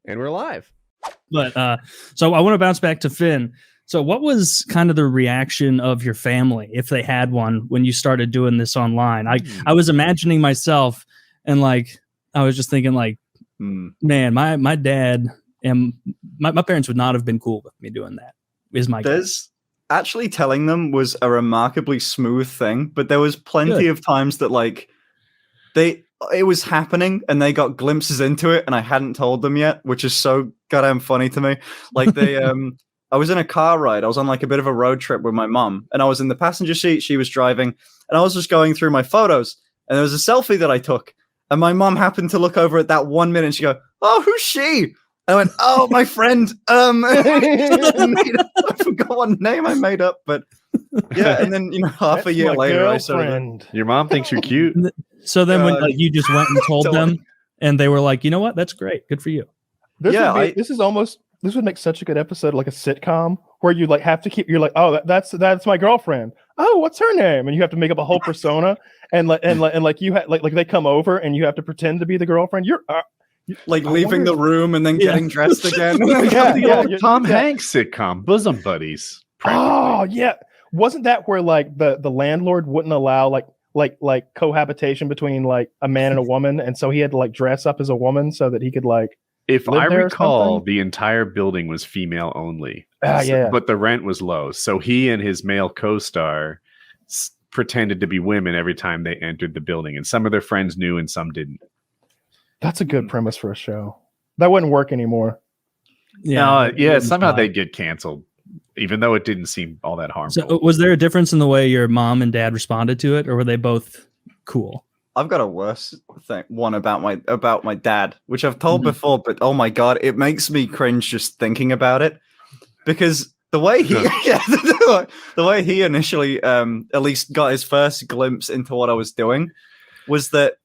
And we're live. But so I want to bounce back to Finn. So what was kind of the reaction of your family, if they had one, when you started doing this online? I was imagining myself, and like I was just thinking, like, man, my dad and my parents would not have been cool with me doing that. Is my guess. Actually telling them was a remarkably smooth thing, but there was plenty of times that like it was happening and they got glimpses into it and I hadn't told them yet, which is so goddamn funny to me. Like they I was in a car ride. I was on like a bit of a road trip with my mom and I was in the passenger seat. She was driving and I was just going through my photos and there was a selfie that I took and my mom happened to look over at that 1 minute and she go, "Oh, who's she?" I went, "Oh, my friend." I forgot what name I made up, but yeah. And then half a year later, I saw your mom thinks you're cute. So then, when you just went and told them, and they were like, "You know what? That's great. Good for you." This would make such a good episode, like a sitcom, where you like have to keep. You're like, "Oh, that's my girlfriend. Oh, what's her name?" And you have to make up a whole persona, and you have like they come over, and you have to pretend to be the girlfriend. You're like leaving the room and then getting dressed again. Tom Hanks sitcom, Bosom Buddies. Oh yeah, wasn't that where like the landlord wouldn't allow like cohabitation between like a man and a woman, and so he had to like dress up as a woman so that he could like. If I recall, the entire building was female only. But the rent was low, so he and his male co-star pretended to be women every time they entered the building, and some of their friends knew and some didn't. That's a good premise for a show. That wouldn't work anymore. Somehow they'd get canceled, even though it didn't seem all that harmful. So was there a difference in the way your mom and dad responded to it, or were they both cool? I've got a worse one about my dad, which I've told before, but oh my god, it makes me cringe just thinking about it. Because the way he the way he initially at least got his first glimpse into what I was doing was that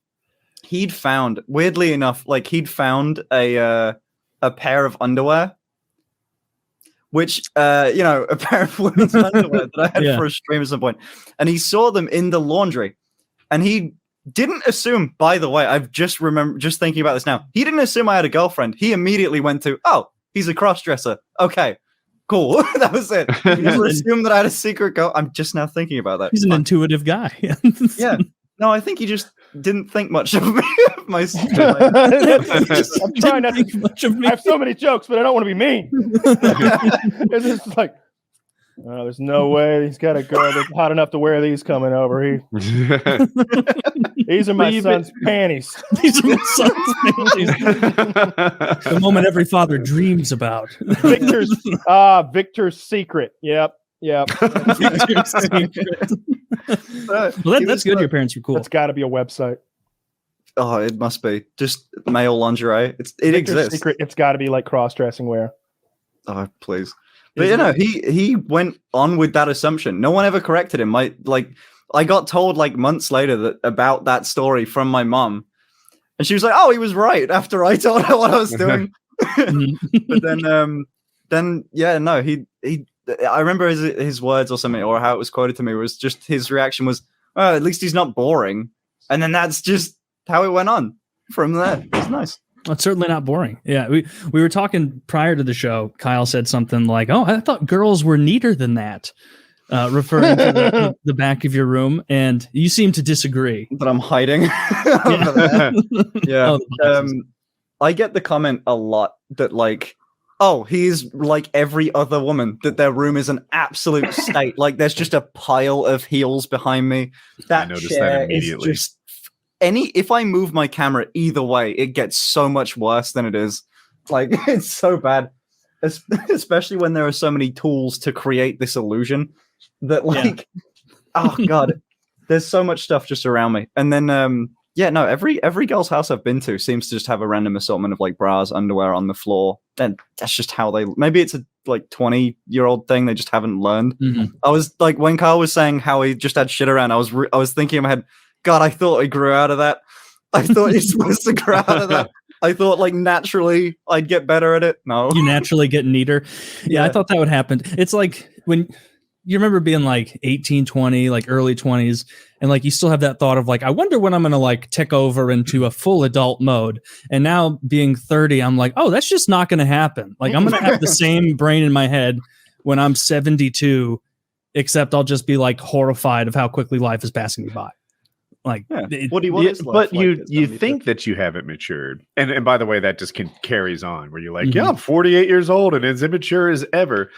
he'd found, weirdly enough, like he'd found a pair of underwear, which a pair of women's underwear that I had for a stream at some point, and he saw them in the laundry, and he didn't assume. By the way, I've just thinking about this now. He didn't assume I had a girlfriend. He immediately went to, "Oh, he's a cross-dresser. Okay, cool." That was it. He never assumed that I had a secret girl. I'm just now thinking about that. He's an intuitive guy. Yeah. No, I think he just didn't think much of me. I'm trying not to think much of me. I have so many jokes, but I don't want to be mean. It's just like, oh, there's no way he's got a girl that's hot enough to wear these coming over. These are my son's panties. These are my son's panties. The moment every father dreams about. Victor's secret. Yep. Victor's secret. Well, that's good. Your parents were cool. That's got to be a website. Oh, it must be just male lingerie. It exists. Secret. It's got to be like cross-dressing wear. Oh, please. But he went on with that assumption. No one ever corrected him. I got told like months later about that story from my mom, and she was like, "Oh, he was right." After I told her what I was doing, but then he. I remember his words or something, or how it was quoted to me was just his reaction was, "Oh, at least he's not boring," and then that's just how it went on from there. It was nice. Well, it's certainly not boring. Yeah, we were talking prior to the show. Kyle said something like, "Oh, I thought girls were neater than that," referring to the back of your room, and you seem to disagree. But I'm hiding. Yeah. I get the comment a lot that like, "Oh, he's like every other woman, that their room is an absolute state. Like there's just a pile of heels behind me. I noticed that immediately. Is just if I move my camera either way, it gets so much worse than it is. Like it's so bad, especially when there are so many tools to create this illusion that like, oh god, there's so much stuff just around me. And then every girl's house I've been to seems to just have a random assortment of like bras, underwear on the floor. And that's just how maybe it's a like 20-year-old thing. They just haven't learned. I was like, when Kyle was saying how he just had shit around, I was thinking in my head, God, I thought I grew out of that. I thought you're supposed to grow out of that. I thought like naturally I'd get better at it. No, you naturally get neater. Yeah, I thought that would happen. It's like when you remember being like 18, 20, like early 20s, and like you still have that thought of like, I wonder when I'm going to like tick over into a full adult mode. And now being 30, I'm like, oh, that's just not going to happen. Like I'm going to have the same brain in my head when I'm 72, except I'll just be like horrified of how quickly life is passing me by. Like, what do you want? But you think that you haven't matured, and by the way, that just carries on where you're like, yeah, I'm 48 years old and as immature as ever.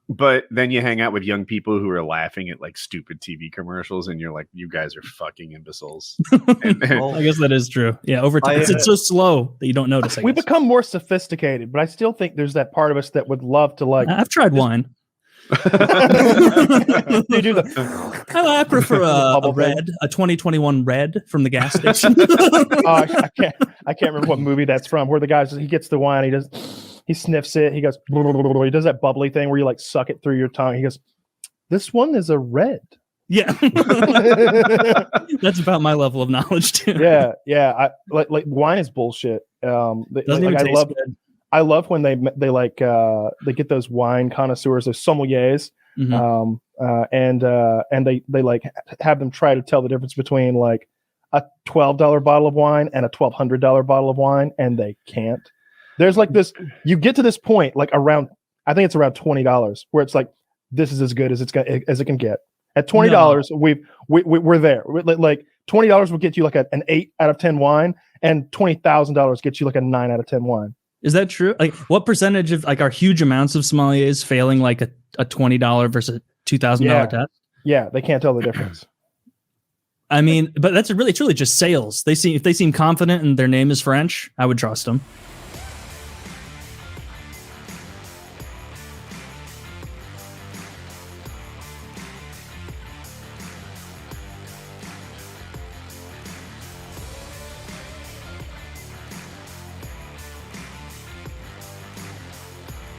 But then you hang out with young people who are laughing at like stupid TV commercials, and you're like, you guys are fucking imbeciles. I guess that is true. Yeah, over time, it's so slow that you don't notice. We become more sophisticated, but I still think there's that part of us that would love to like. I've tried wine. They do I prefer a red, a 2021 red from the gas station. I can't remember what movie that's from. Where the guy he gets the wine, he sniffs it, he goes, he does that bubbly thing where you like suck it through your tongue. He goes, "This one is a red." Yeah, that's about my level of knowledge too. Yeah. Like wine is bullshit. I love when they get those wine connoisseurs, those sommeliers, and they like have them try to tell the difference between like a $12 bottle of wine and a $1,200 bottle of wine, and they can't. There's like this. You get to this point like around, I think it's around $20, where it's like this is as good as it can get. At $20, we're there. Like $20 will get you like an 8 out of 10 wine, and $20,000 gets you like a 9 out of 10 wine. Is that true? Like, what percentage of like are huge amounts of sommeliers failing like a $20 versus a $2,000 test? Yeah, they can't tell the difference. I mean, but it's really just sales. If they seem confident and their name is French, I would trust them.